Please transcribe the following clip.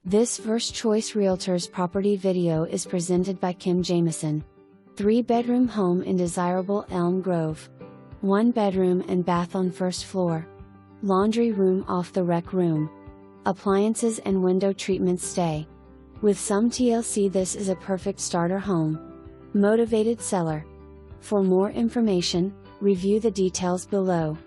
This First Choice Realtors property video is presented by Jamison. 3-bedroom home in desirable Elm Grove. 1 bedroom and bath on first floor. Laundry room off the rec room. Appliances and window treatments stay. With some TLC, this is a perfect starter home. Motivated seller. For more information, review the details below.